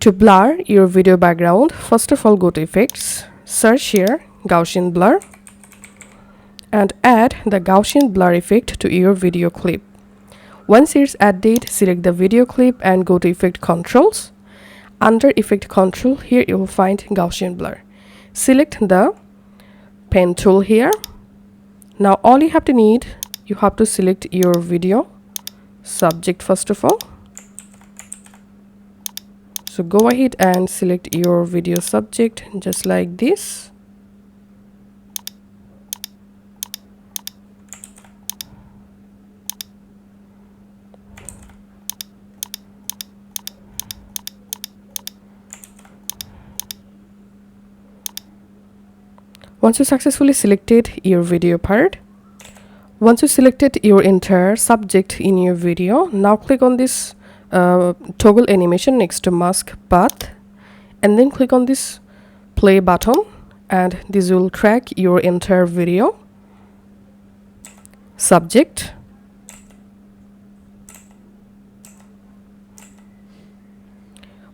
To blur your video background, first of all go to Effects, search here Gaussian Blur and add the Gaussian Blur effect to your video clip. Once it's added, select the video clip and go to Effect Controls. Under Effect Control, here you will find Gaussian Blur. Select the pen tool here. Now all you have to select your video subject first of all. So go ahead and select your video subject just like this. Once you successfully selected your video part, once you selected your entire subject in your video, now click on this toggle animation next to mask path and then click on this play button and this will track your entire video subject.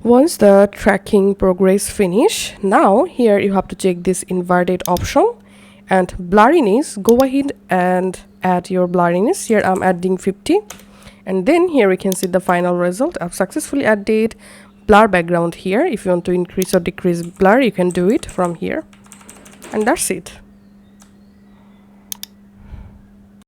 Once the tracking progress finish, now here you have to check this inverted option and blurriness. Go ahead and add your blurriness. Here I'm adding 50 and then here we can see the final result. I've successfully added blur background here. If you want to increase or decrease blur, you can do it from here, and that's it.